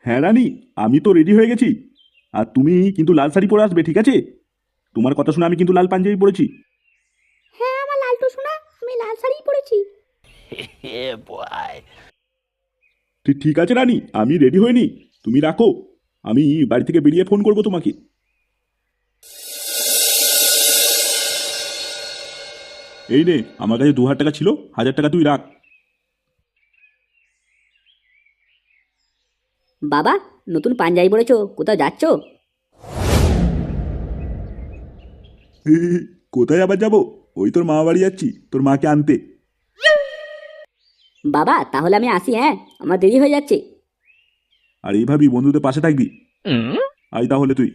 হ্যাঁ রানী, আমি তো রেডি হয়ে গেছি। আর তুমি কিন্তু লাল শাড়ি পরে আসবে, ঠিক আছে? তোমার কথা শুনে আমি কিন্তু লাল পাঞ্জাবি পরেছি। হ্যাঁ আমার লালটু শোনা, আমি লাল শাড়িই পরেছি। ঠিক আছে রানী, আমি রেডি হয়ে নি। তুমি রাখো, আমি বাড়ি থেকে বেরিয়ে ফোন করবো তোমাকে। এই নে, আমার কাছে 2000 টাকা ছিল, 1000 টাকা তুই রাখ। বাবা, নতুন পাঞ্জাবি পরেছো, কোথাও যাচ্ছো? কোথায় আবার যাবো? ওই তোর মা বাড়ি যাচ্ছি, তোর মাকে আনতে। বাবা তাহলে আমি আসি, হ্যাঁ আমার দেরি হয়ে যাচ্ছে। আর এইভাবেই বন্ধুদের পাশে থাকবি। আই তাহলে তুই।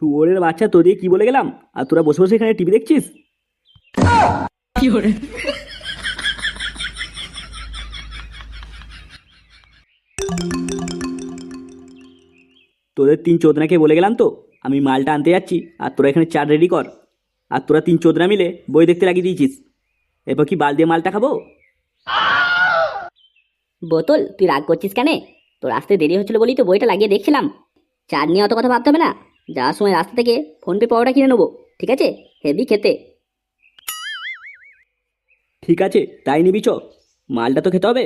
শুয়োরের বাচ্চা, তোদের কি বলে গেলাম, আর তোরা বসে বসে এখানে টিভি দেখছিস? তোদের তিন চোদনাকে বলে গেলাম তো আমি মালটা আনতে যাচ্ছি, আর তোরা এখানে চাট রেডি কর। আর তোরা তিন চোদনা মিলে বই দেখতে লাগিয়ে দিয়েছিস। এরপর কি বাল দিয়ে মালটা খাবো? বোতল, তুই রাগ করছিস কেন? তোর আসতে দেরি হচ্ছিল বলেই তো বইটা লাগিয়ে দেখছিলাম। চাট নিয়ে অত কথা ভাবতে হবে না। যাওয়ার সময় রাস্তা থেকে ফোনপে পাওয়াটা কিনে নেবো, ঠিক আছে? হেভি খেতে। ঠিক আছে, তাই নিবি চ। মালটা তো খেতে হবে।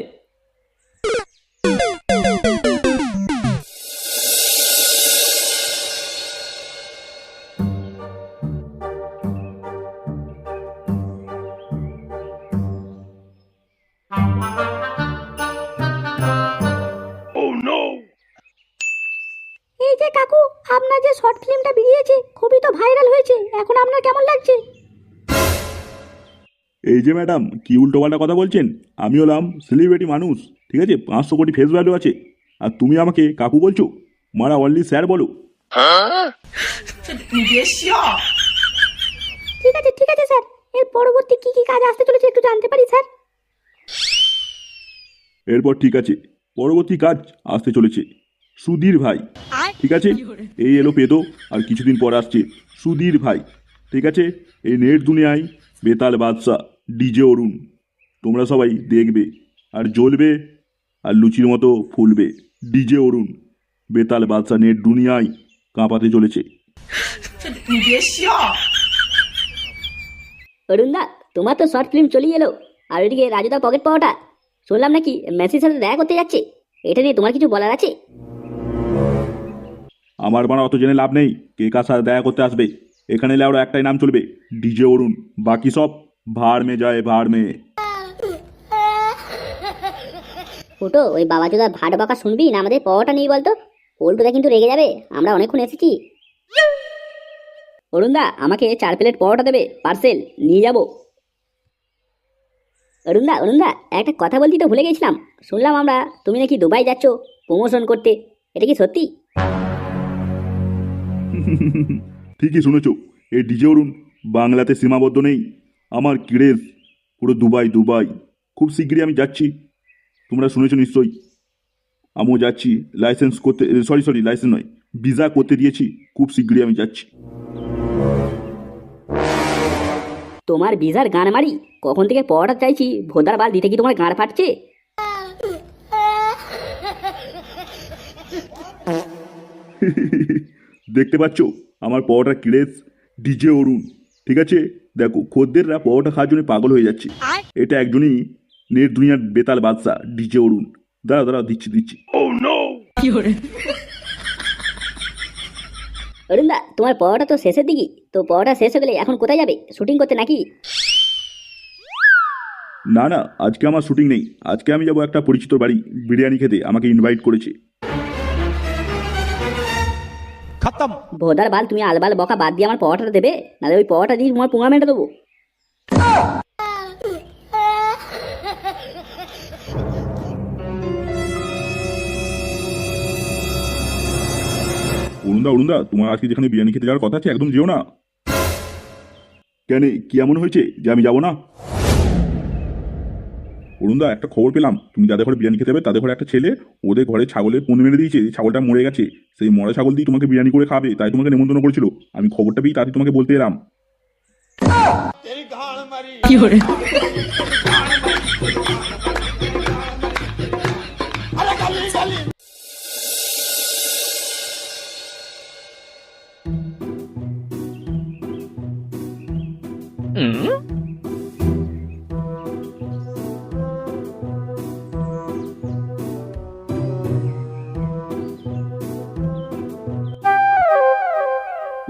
এই যে কাকু, আপনার যে শর্ট ফিল্মটা বেরিয়েছে খুবই তো ভাইরাল হয়েছে, এখন আপনার কেমন লাগছে? এই যে ম্যাডাম, কি উল্টোপাল্টা কথা বলছেন? আমি হলাম সেলিব্রিটি মানুষ, ঠিক আছে? 500 কোটি ফেস ভ্যালু আছে। আর তুমি আমাকে কাকু বলছো? মারা অনলি স্যার বলো। ঠিক আছে স্যার। এর পরবর্তী কি কি কাজ আসতে চলেছে একটু জানতে পারি স্যার? এরপর ঠিক আছে, পরবর্তী কাজ আসতে চলেছে সুধীর ভাই, ঠিক আছে? এই এলো পেদো, আর কিছুদিন পর আসছে সুধীর ভাই, ঠিক আছে? এই নেট দুনিয়ায় বেতাল বাদশা ডিজে অরুণ, তোমরা সবাই দেখবে আর জ্বলবে আর লুচির মতো ফুলবে। ডিজে অরুণ, বেতাল বাদশা নেট দুনিয়ায় কাঁপাতে চলেছে। অরুণদা, তোমার তো শর্ট ফিল্ম চলেই এলো, আর ওইদিকে রাজুদা পকেট পাওয়াটা শুনলাম নাকি মেসির সাথে দেখা করতে যাচ্ছে। এটা নিয়ে তোমার কিছু বলার আছে? আমার বানা অত জেনে লাভ নেই কে কার সাথে দেখা করতে আসবে। এখানে এলে আরও একটাই নাম চলবে, ডিজে অরুণ। বাকি সব ভাড় মে যায়, ভাড় মে। ফুটো, ওই বাবাচোদা ভাট বকা শুনবি না, আমাদের পাওয়াটা নেই বলতো? পল্টুদা কিন্তু রেগে যাবে, আমরা অনেকক্ষণ এসেছি। অরুণদা, আমাকে 4 প্লেট পরোটা দেবে, পার্সেল নিয়ে যাব। অরুণদা অরুণদা, একটা কথা বলতে তো ভুলে গেছিলাম। শুনলাম আমরা তুমি নাকি দুবাই যাচ্ছ প্রমোশন করতে, এটা কি সত্যি? ঠিকই শুনেছ, এই ডিজে অরুণ বাংলাতে সীমাবদ্ধ নেই। আমার ক্রেজ পুরো দুবাই দুবাই। খুব শীঘ্রই আমি যাচ্ছি, তোমরা শুনেছো নিশ্চয়ই। আমিও যাচ্ছি লাইসেন্স করতে, সরি সরি লাইসেন্স নয়, ভিসা করতে দিয়েছি। খুব শীঘ্রই আমি যাচ্ছি। তোমার বিজার গান মারি, কখন থেকে পরোটা চাইছি, ভোদার বাল দিতে কি তোমার গাঁড় ফাটছে? দেখতে পাচ্ছ আমার পরোটার ক্রেজ, ডিজে অরুণ, ঠিক আছে? দেখো খদ্দেররা পরোটা খাওয়ার জন্য পাগল হয়ে যাচ্ছে। এটা একজনই নেট দুনিয়ার বেতাল বাদশা ডিজে অরুণ। দাঁড়া দাঁড়া, দিচ্ছি দিচ্ছি। অরুণদা, তোমার পড়াটা তো শেষের দিকে, তো পড়াটা শেষ হয়ে গেলে এখন কোথায় যাবে? শুটিং করতে নাকি? না না, আজকে আমার শুটিং নেই। আজকে আমি যাবো একটা পরিচিত বাড়ি বিরিয়ানি খেতে, আমাকে ইনভাইট করেছে। ভোদার বাল, তুমি আলবাল বকা বাদ দিয়ে আমার পড়াটা দেবে, নাহলে ওই পড়াটা দিয়ে তোমার পুঙা মেটে দেবো। অরুণদা অরুণদা, তোমার আজকে যেখানে বিরিয়ানি খেতে যাওয়ার কথা আছে একদম যেও না। কেন, কি এমন হয়েছে যে আমি যাবো না? অরুণদা, একটা খবর পেলাম, তুমি যাদের ঘরে বিরিয়ানি খেতে যাবে তাদের ঘরে একটা ছেলে ওদের ঘরে ছাগলের পুঁদ মেরে দিয়েছে, ছাগলটা মরে গেছে। সেই মরা ছাগল দিয়ে তোমাকে বিরিয়ানি করে খাবে, তাই তোমাকে নেমন্তন্ন করেছিল। আমি খবরটা পেয়ে তাড়াতাড়ি তোমাকে বলতে এলাম।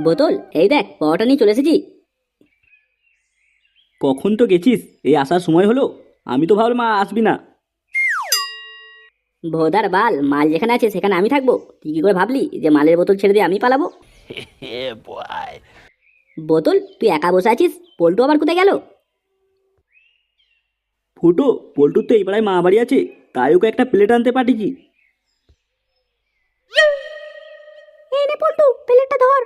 বোতল, এই দেখ পরোটা নিয়ে চলে এসেছি। কখন তো গেছিস, এই আসার সময় হলো? আমি তো ভাবলাম আসবি না। ভোদার বাল, মাল যেখানে আছে সেখানে আমি থাকবো? তুই কি করে ভাবলি যে মালের বোতল ছেড়ে দিয়ে আমি পালাবো? বোতল, তুই একা বসে আছিস, পল্টু আবার কোথায় গেল? ফুটো, পল্টুর তো এই পাড়ায় মা বাড়ি আছে, তাই ওকে একটা প্লেট আনতে পাঠিয়েছি। এই নে পল্টু, প্লেটটা ধর।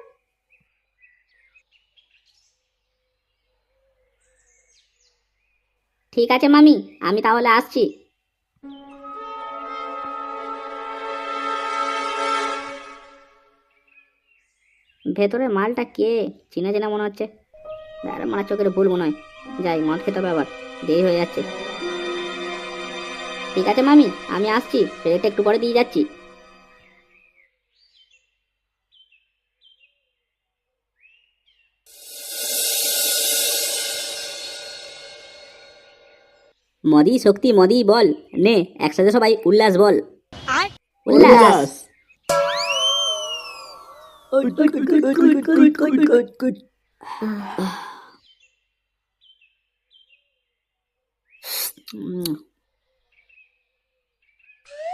ঠিক আছে মামি, আমি তাহলে আসছি। ভেতরে মালটা কে চিনা চেনা মনে হচ্ছে। মারা চোখের ভুল মনে হয়। যাই, মদ খেতে হবে, আবার দেরি হয়ে যাচ্ছে। ঠিক আছে মামি, আমি আসছি, প্লেটটা একটু পরে দিয়ে যাচ্ছি। মদি শক্তি মদি বল, নে একসাথে সবাই উল্লাস বল। উল্লাস।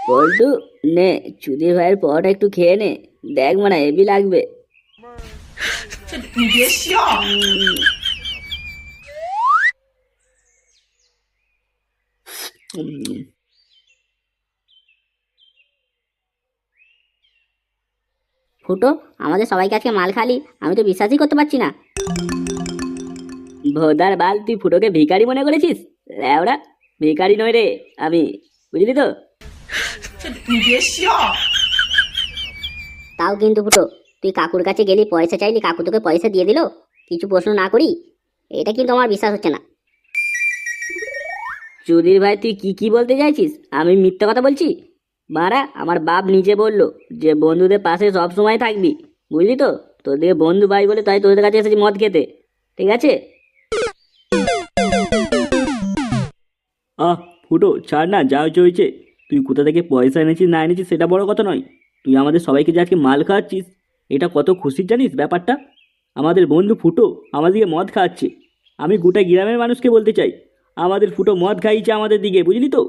বল্টু, নে চুদির ভাইয়ের পরোটা একটু খেয়ে নে, দেখ মানে হেভি লাগবে। ফুটো, আমাদের সবাইকে আজকে মাল খালি, আমি তো বিশ্বাসই করতে পারছি না। ভোদার বাল, তুই ফুটোকে ভিখারি মনে করেছিস? ল্যাওড়া, ভিখারি নয় রে আমি, বুঝলি তো? তাও কিন্তু ফুটো, তুই কাকুর কাছে গেলি, পয়সা চাইলি, কাকু তোকে পয়সা দিয়ে দিল কিছু প্রশ্ন না করি? এটা কিন্তু আমার বিশ্বাস হচ্ছে না। চুদির ভাই, তুই কি কি বলতে চাইছিস? আমি মিথ্যা কথা বলছি? মারা, আমার বাপ নিজে বললো যে বন্ধুদের পাশে সব সময় থাকবি, বুঝলি তো? তোদের বন্ধু ভাই বলে তাই তোদের কাছে এসেছি মদ খেতে, ঠিক আছে? ফুটো ছাড় না, যা হয়েছে হয়েছে। তুই কোথা থেকে পয়সা এনেছিস না এনেছিস সেটা বড় কথা নয়। তুই আমাদের সবাইকে যে আজকে মাল খাওয়াচ্ছিস, এটা কত খুশির জানিস ব্যাপারটা? আমাদের বন্ধু ফুটো আমাদেরকে মদ খাওয়াচ্ছে। আমি গোটা গ্রামের মানুষকে বলতে চাই, আমাদের ফুটো মদ খাইয়েছে আমাদের দিকে, বুঝলি তো?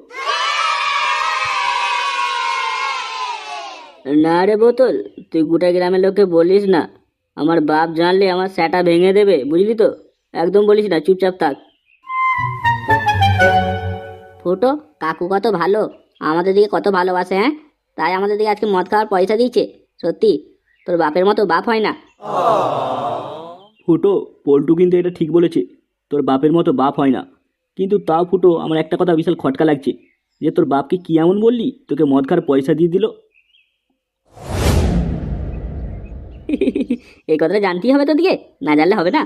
না রে বোতল, তুই গোটা গ্রামের লোককে বলিস না, আমার বাপ জানলে আমার স্যাটা ভেঙে দেবে, বুঝলি তো? একদম বলিস না, চুপচাপ থাক। ফুটো, কাকু কত ভালো, আমাদের দিকে কত ভালোবাসে, হ্যাঁ? তাই আমাদের দিকে আজকে মদ খাওয়ার পয়সা দিয়েছে। সত্যি তোর বাপের মতো বাপ হয় না। ফুটো, পল্টু কিন্তু এটা ঠিক বলেছে, তোর বাপের মতো বাপ হয় না। কিন্তু তাও ফুটো, আমার একটা কথা বিশাল খটকা লাগছে, যে তোর বাপকে কি এমন বললি তোকে মদ খাওয়ার পয়সা দিয়ে দিল? এই কথাটা জানতেই হবে তোদিকে, না জানলে হবে না।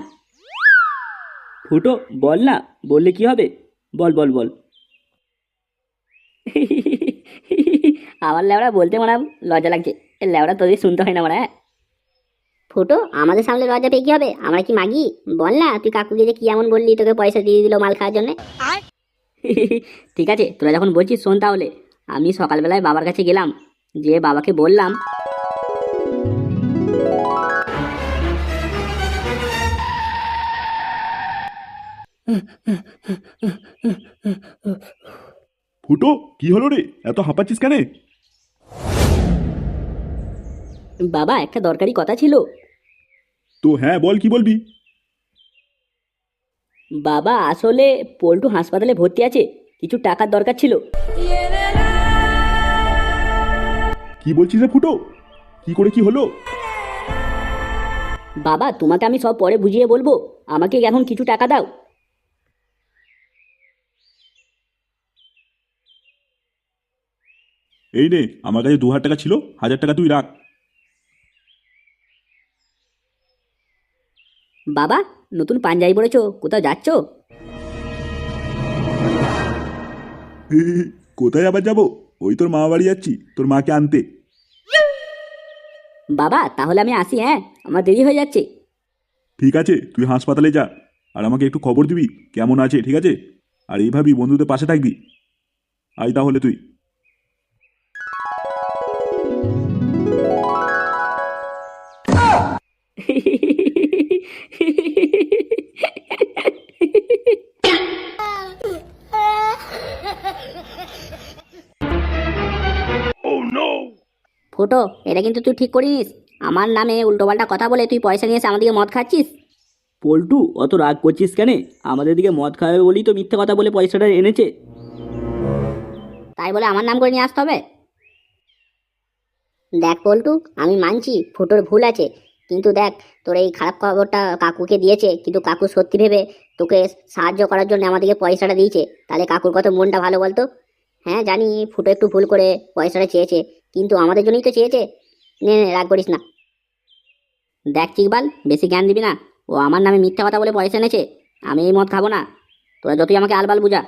ফুটো বল না, বললে কি হবে? বল বল বল। আমার ল্যাবড়া বলতে মনে লজ্জা লাগছে। ল্যাবড়া তোদের শুনতে হয় না মানে। ফুটো, আমাদের সামনে লজ্জা পেয়ে কি হবে? আমরা কি মাগি? বল না, তুই কাকুকে যে কি এমন বললি তোকে পয়সা দিয়ে দিল মাল খাওয়ার জন্য? ঠিক আছে, তোরা যখন বলছিস শোন তাহলে। আমি সকালবেলায় বাবার কাছে গেলাম, যে বাবাকে বললাম ফুটো কি হলো রে, এত হাঁপাচ্ছিস কেন? বাবা একটা দরকারি কথা ছিল। তো হ্যাঁ বল, কি বলবি? বাবা আসলে পল্টু হাসপাতালে ভর্তি আছে, কিছু টাকার দরকার ছিল। কি বলছিস রে ফুটো, কি করে কি হলো? বাবা তোমাকে আমি সব পরে বুঝিয়ে বলবো, আমাকে এখন কিছু টাকা দাও। এই নে, আমার কাছে 2000 টাকা ছিল, 1000 টাকা তুই রাখ। বাবা নতুন পাঞ্জাবি পরেছো, কোথাও যাচ্ছো? কোথায় আবার যাবো? ওই তোর মা বাড়ি যাচ্ছি, তোর মাকে আনতে। বাবা তাহলে আমি আসি, হ্যাঁ আমার দেরি হয়ে যাচ্ছে। ঠিক আছে, তুই হাসপাতালে যা, আর আমাকে একটু খবর দিবি কেমন আছে, ঠিক আছে? আর এইভাবেই বন্ধুদের পাশে থাকবি। আয় তাহলে তুই। ফটো এটা কিন্তু তুই ঠিক করিস, আমার নামে উল্টোপাল্টা কথা বলে তুই পয়সা নিয়ে এসে আমাদেরকে মদ খাচ্ছিস। পল্টু অত রাগ করছিস কেন? আমাদের দিকে মদ খাওয়াবে বলেই তো মিথ্যে কথা বলে পয়সাটা এনেছে। তাই বলে আমার নাম করে নিয়ে আসতে হবে? দেখ পল্টু, আমি মানছি ফুটোর ভুল আছে, কিন্তু দেখ তোর এই খারাপ খবরটা কাকুকে দিয়েছে, কিন্তু কাকু সত্যি ভেবে তোকে সাহায্য করার জন্য আমাদেরকে পয়সাটা দিয়েছে, তাহলে কাকুর কত মনটা ভালো বলতো। হ্যাঁ জানি ফুটো একটু ভুল করে পয়সাটা চেয়েছে, কিন্তু আমাদের জন্যই তো চেয়েছে। নে নে, রাগ করিস না। দেখ চিকবাল, বেশি জ্ঞান দিবি না, ও আমার নামে মিথ্যা কথা বলে পয়সা এনেছে, আমি এই মদ খাবো না। তোরা যতই আমাকে আলবাল বুঝা।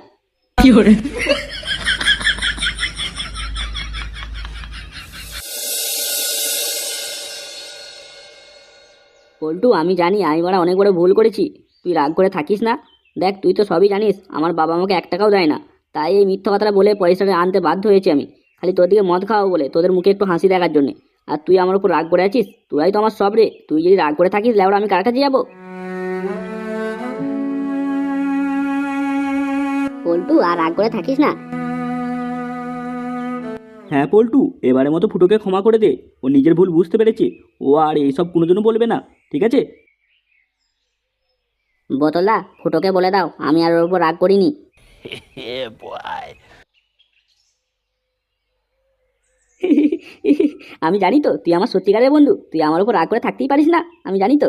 পল্টু আমি জানি আমি অনেক বড় ভুল করেছি, তুই রাগ করে থাকিস না। দেখ তুই তো সবই জানিস, আমার বাবা আমাকে 1 টাকাও দেয় না, তাই এই মিথ্যা কথাটা বলে পয়সাটা আনতে বাধ্য হয়েছি আমি, খালি তোর দিকে মদ খাওয়াবো বলে, তোদের মুখে একটু হাসি দেখার জন্যে। আর তুই আমার উপর রাগ করে আছিস, তোরাই তো আমার সব রে, তুই যদি রাগ করে থাকিস লেওড়া আমি কার কাছে যাবো? পল্টু আর রাগ করে থাকিস না। হ্যাঁ পল্টু, এবারের মতো ফুটোকে ক্ষমা করে দে, ও নিজের ভুল বুঝতে পেরেছে, ও আর এইসব কোনোদিনও বলবে না, ঠিক আছে? বোতলদা ফুটোকে বলে দাও আমি আর ওর উপর রাগ করিনি। আমি জানি তো তুই আমার সত্যিকারের বন্ধু, তুই আমার উপর রাগ করে থাকতেই পারিস না, আমি জানি তো।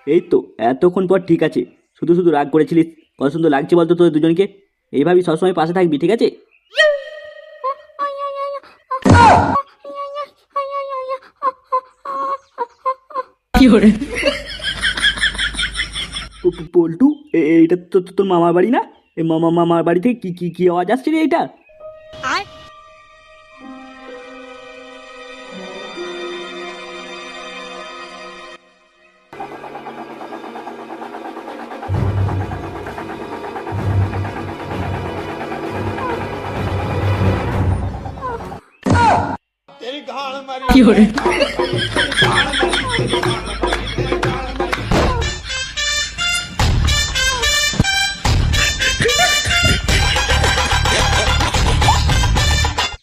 এই তো এতক্ষণ পর ঠিক আছে, শুধু শুধু রাগ করেছিলিস, কত সুন্দর লাগছে বলতো তোদের দুজনকে। এইভাবেই সবসময় পাশে থাকবি, ঠিক আছে? পল্টু, এইটা তো তোর মামার বাড়ি না? এই মামার বাড়ি থেকে কি কি কি আওয়াজ আসছে রে এইটা? तेरी गाल मारी